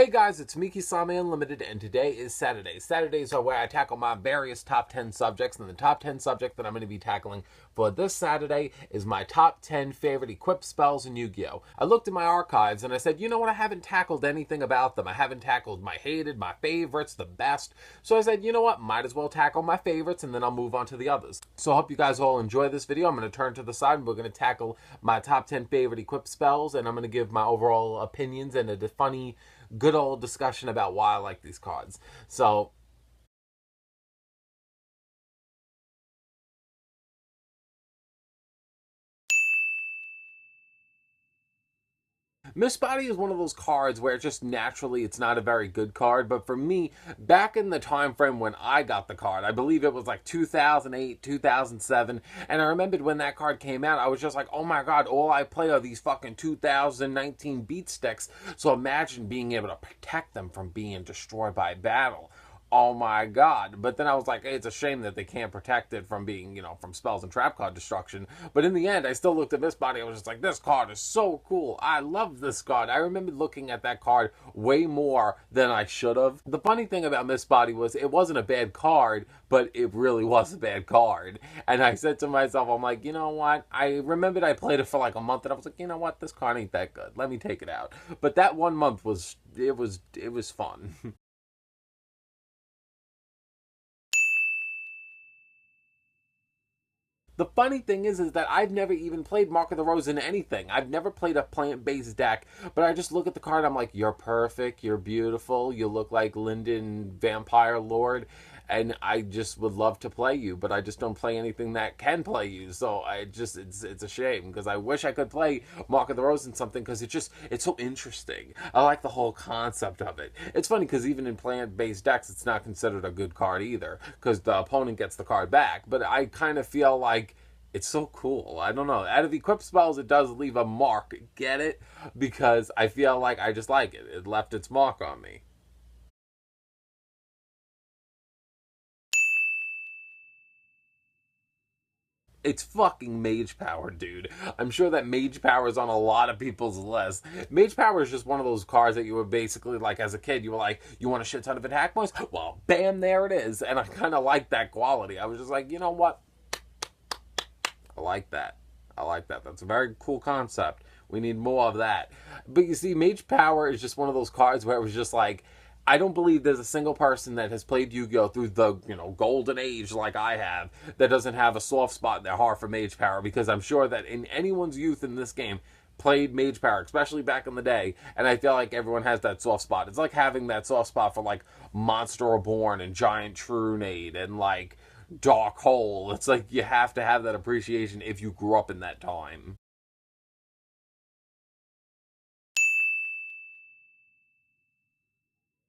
Hey guys, it's Miki Same Unlimited, and today is Saturday. Saturdays are where I tackle my various top 10 subjects, and the top 10 subject that I'm going to be tackling for this Saturday is my top 10 favorite equipped spells in Yu-Gi-Oh! I looked in my archives and I said, you know what, I haven't tackled anything about them. I haven't tackled my hated, my favorites, the best. So I said, you know what, might as well tackle my favorites and then I'll move on to the others. So I hope you guys all enjoy this video. I'm going to turn to the side and we're going to tackle my top 10 favorite equipped spells, and I'm going to give my overall opinions and a funny, good old discussion about why I like these cards. So Miss Body is one of those cards where just naturally it's not a very good card, but for me, back in the time frame when I got the card, I believe it was like 2008, 2007, and I remembered when that card came out, I was just like, oh my god, all I play are these fucking 2019 beat sticks, so imagine being able to protect them from being destroyed by battle. Oh my god. But then I was like, hey, it's a shame that they can't protect it from being, from spells and trap card destruction. But in the end, I still looked at Miss Body. I was just like, this card is so cool. I love this card. I remember looking at that card way more than I should have. The funny thing about Miss Body was it wasn't a bad card, but it really was a bad card. And I said to myself, I'm like, you know what? I remembered I played it for like a month and I was like, you know what? This card ain't that good. Let me take it out. But that 1 month was fun. The funny thing is that I've never even played Mark of the Rose in anything. I've never played a plant-based deck, but I just look at the card, I'm like, you're perfect, you're beautiful, you look like Linden Vampire Lord, and I just would love to play you, but I just don't play anything that can play you, so it's a shame, because I wish I could play Mark of the Rose in something, because it's so interesting. I like the whole concept of it. It's funny, because even in plant-based decks, it's not considered a good card either, because the opponent gets the card back, but I kind of feel like it's so cool. I don't know. Out of equipped spells, it does leave a mark. Get it? Because I feel like I just like it. It left its mark on me. It's fucking Mage Power, dude. I'm sure that Mage Power is on a lot of people's list. Mage Power is just one of those cards that you were basically like, as a kid, you were like, you want a shit ton of attack points? Well, bam, there it is. And I kind of like that quality. I was just like, you know what? I like that. I like that. That's a very cool concept. We need more of that. But you see, Mage Power is just one of those cards where it was just like, I don't believe there's a single person that has played Yu-Gi-Oh! Through the, golden age like I have that doesn't have a soft spot in their heart for Mage Power, because I'm sure that in anyone's youth in this game played Mage Power, especially back in the day, and I feel like everyone has that soft spot. It's like having that soft spot for like Monster Reborn and Giant Trunade and like Dark Hole. It's like you have to have that appreciation if you grew up in that time.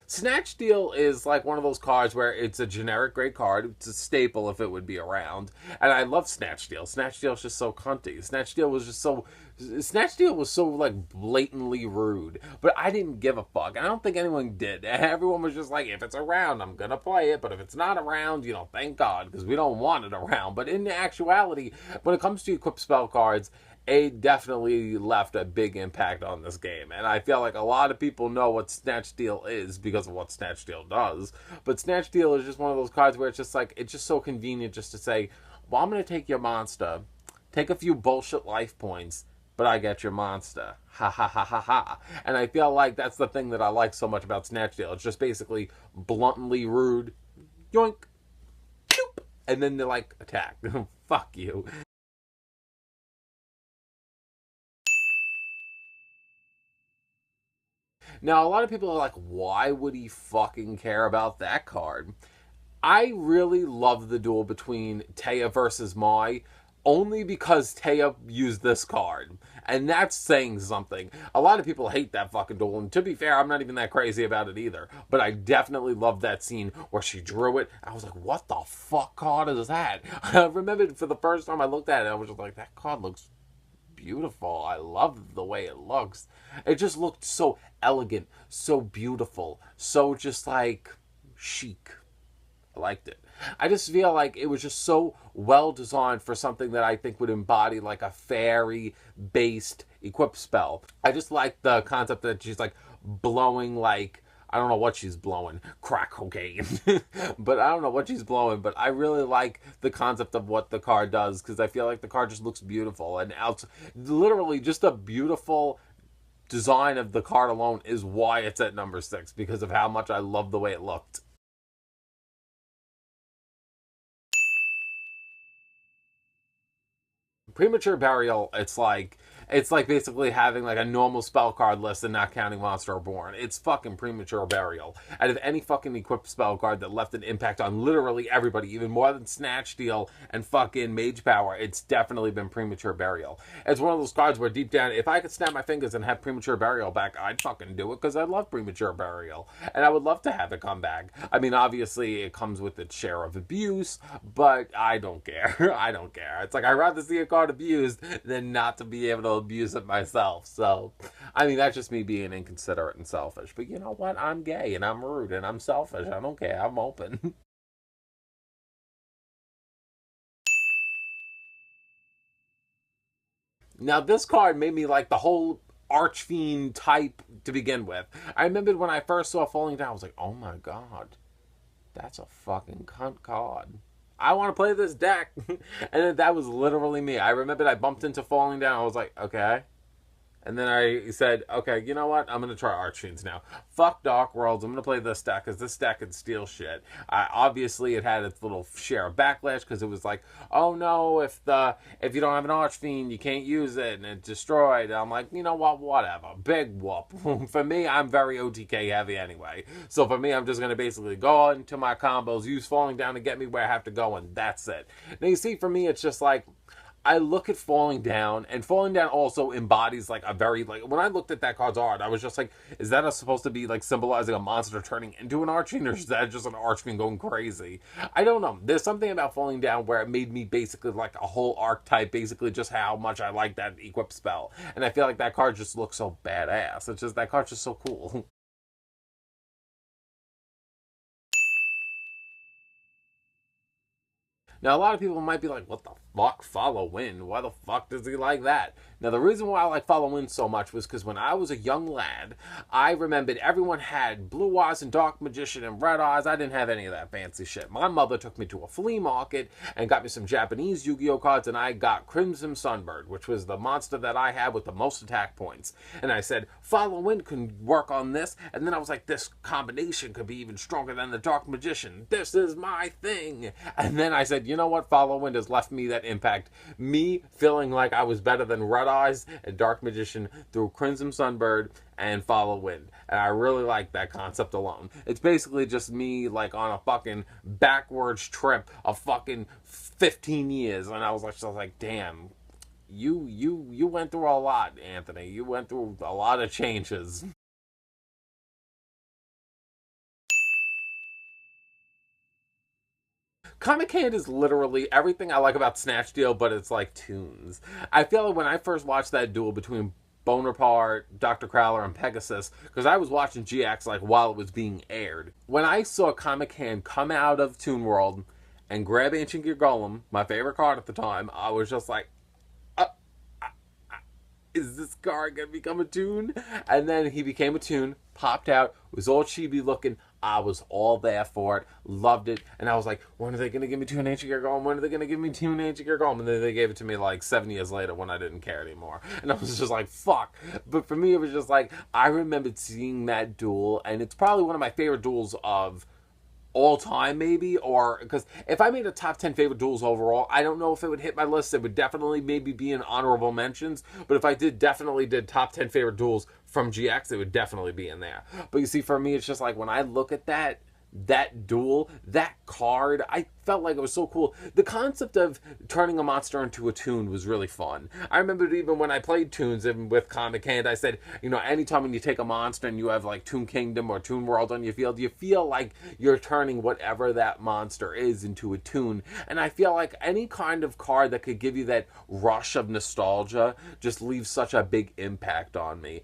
Snatch Steal is like one of those cards where it's a generic great card. It's a staple if it would be around. And I love Snatch Steal. Snatch Steal is just so cunty. Snatch Steal was so like blatantly rude. But I didn't give a fuck. I don't think anyone did. Everyone was just like, if it's around, I'm gonna play it. But if it's not around, thank God, because we don't want it around. But in actuality, when it comes to equipped spell cards, it definitely left a big impact on this game. And I feel like a lot of people know what Snatch Steal is because of what Snatch Steal does. But Snatch Steal is just one of those cards where it's just like, it's just so convenient just to say, well, I'm going to take your monster, take a few bullshit life points, but I get your monster. Ha ha ha ha ha. And I feel like that's the thing that I like so much about Snatch Steal. It's just basically bluntly rude, yoink, shoop, and then they're like, attack. Fuck you. Now, a lot of people are like, why would he fucking care about that card? I really love the duel between Taya versus Mai, only because Taya used this card. And that's saying something. A lot of people hate that fucking duel, and to be fair, I'm not even that crazy about it either. But I definitely love that scene where she drew it. I was like, what the fuck card is that? I remember for the first time I looked at it, I was just like, that card looks beautiful. I love the way it looks. It just looked so elegant, so beautiful, so just like chic. I liked it. I just feel like it was just so well designed for something that I think would embody like a fairy based equip spell. I just like the concept that she's like blowing like, I don't know what she's blowing, crack cocaine, but I don't know what she's blowing. But I really like the concept of what the car does because I feel like the car just looks beautiful and out, literally just a beautiful design of the card alone is why it's at number 6 because of how much I love the way it looked. Premature burial, it's like basically having like a normal spell card list and not counting Monster Reborn. It's fucking premature burial. Out of any fucking equipped spell card that left an impact on literally everybody, even more than Snatch Steal and fucking Mage Power, it's definitely been premature burial. It's one of those cards where deep down, if I could snap my fingers and have premature burial back, I'd fucking do it because I love premature burial. And I would love to have it come back. I mean, obviously it comes with its share of abuse, but I don't care. I don't care. It's like I'd rather see a card abused than not to be able to abuse it myself. So, I mean, that's just me being inconsiderate and selfish. But you know what? I'm gay and I'm rude and I'm selfish. I don't care. I'm open. Now, this card made me like the whole Archfiend type to begin with. I remembered when I first saw Falling Down, I was like, oh my god, that's a fucking cunt card. I want to play this deck. And that was literally me. I remembered I bumped into Falling Down. I was like, okay. And then I said, okay, you know what? I'm going to try Archfiends now. Fuck Dark Worlds. I'm going to play this deck because this deck can steal shit. Obviously, it had its little share of backlash because it was like, oh no, if you don't have an Archfiend, you can't use it and it's destroyed. And I'm like, you know what? Whatever. Big whoop. For me, I'm very OTK heavy anyway. So for me, I'm just going to basically go into my combos, use Falling Down to get me where I have to go, and that's it. Now, you see, for me, it's just like, I look at Falling Down, and Falling Down also embodies like a very, like, when I looked at that card's art, I was just like, is that supposed to be like symbolizing a monster turning into an Archfiend, or is that just an Archfiend going crazy? I don't know. There's something about Falling Down where it made me basically like a whole archetype, basically just how much I like that equip spell. And I feel like that card just looks so badass. It's just, that card's just so cool. Now, a lot of people might be like, what the fuck, Follow Wind? Why the fuck does he like that? Now, the reason why I like Follow Wind so much was because when I was a young lad, I remembered everyone had Blue Eyes and Dark Magician and Red Eyes. I didn't have any of that fancy shit. My mother took me to a flea market and got me some Japanese Yu-Gi-Oh cards, and I got Crimson Sunbird, which was the monster that I had with the most attack points. And I said, Follow Wind can work on this. And then I was like, this combination could be even stronger than the Dark Magician. This is my thing. And then I said, you know what? Follow Wind has left me that impact. Me feeling like I was better than Red Eyes and Dark Magician through Crimson Sunbird and Follow Wind. And I really like that concept alone. It's basically just me like on a fucking backwards trip of fucking 15 years. And I was like, damn, you went through a lot, Anthony. You went through a lot of changes. Comic Hand is literally everything I like about Snatch Deal, but it's like tunes. I feel like when I first watched that duel between Bonaparte, Dr. Crowler, and Pegasus, because I was watching GX like while it was being aired. When I saw Comic Hand come out of Toon World and grab Ancient Gear Golem, my favorite card at the time, I was just like, is this card gonna become a toon? And then he became a toon, popped out, was all chibi looking. I was all there for it, loved it, and I was like, when are they gonna give me Toon Ancient Gear Golem? When are they gonna give me Toon Ancient Gear Golem? And then they gave it to me like 7 years later when I didn't care anymore. And I was just like, fuck. But for me, it was just like, I remembered seeing that duel, and it's probably one of my favorite duels of all time, maybe, or because if I made a top 10 favorite duels overall, I don't know if it would hit my list. It would definitely maybe be in honorable mentions, but if I definitely did top 10 favorite duels from GX, it would definitely be in there. But you see, for me, it's just like when I look at that duel, that card, I felt like it was so cool. The concept of turning a monster into a toon was really fun. I remember even when I played toons and with Comic Hand, I said, anytime when you take a monster and you have like Toon Kingdom or Toon World on your field, you feel like you're turning whatever that monster is into a toon. And I feel like any kind of card that could give you that rush of nostalgia just leaves such a big impact on me.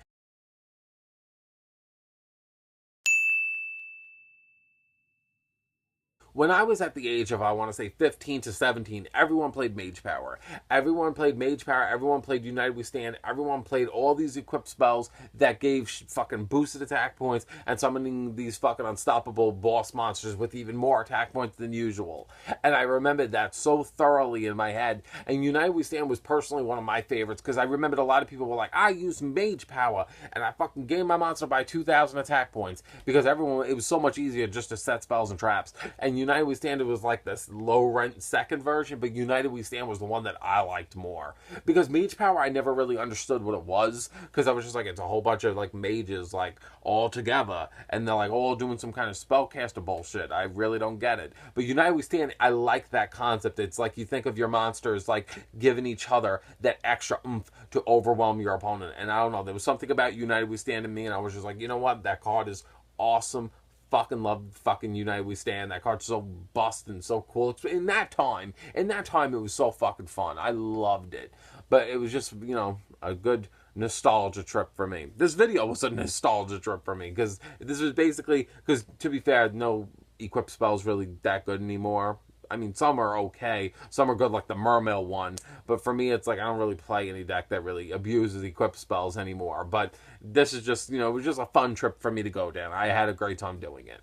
when I was at the age of, I want to say 15 to 17, everyone played Mage Power. Everyone played Mage Power. Everyone played United We Stand. Everyone played all these equipped spells that gave fucking boosted attack points and summoning these fucking unstoppable boss monsters with even more attack points than usual. And I remembered that so thoroughly in my head. And United We Stand was personally one of my favorites because I remembered a lot of people were like, I used Mage Power and I fucking gained my monster by 2,000 attack points because everyone, it was so much easier just to set spells and traps. And United We Stand was like this low rent second version, but United We Stand was the one that I liked more because Mage Power I never really understood what it was because I was just like, it's a whole bunch of like mages like all together and they're like all doing some kind of spellcaster bullshit. I really don't get it. But United We Stand, I like that concept. It's like you think of your monsters like giving each other that extra oomph to overwhelm your opponent. And I don't know, there was something about United We Stand in me, and I was just like, you know what, that card is awesome. Fucking love fucking United We Stand. That card's so busted and so cool. In that time it was so fucking fun. I loved it. But it was just, you know, a good nostalgia trip for me. This video was a nostalgia trip for me because this was basically, because to be fair, no equip spells really that good anymore. I mean, some are okay. Some are good, like the Mermail one. But for me, it's like I don't really play any deck that really abuses equip spells anymore. But this is just, you know, it was just a fun trip for me to go down. I had a great time doing it.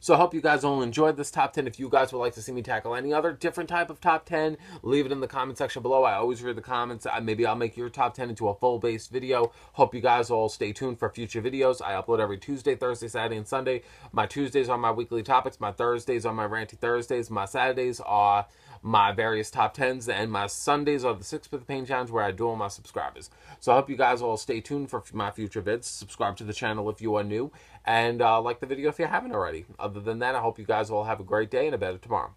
So I hope you guys all enjoyed this top 10. If you guys would like to see me tackle any other different type of top 10, leave it in the comment section below. I always read the comments. Maybe I'll make your top 10 into a full-based video. Hope you guys all stay tuned for future videos. I upload every Tuesday, Thursday, Saturday, and Sunday. My Tuesdays are my weekly topics. My Thursdays are my ranty Thursdays. My Saturdays are my various top 10s, and my Sundays are the 6 with the Pain Challenge where I do all my subscribers. So I hope you guys all stay tuned for my future vids. Subscribe to the channel if you are new, and like the video if you haven't already. Other than that, I hope you guys all have a great day and a better tomorrow.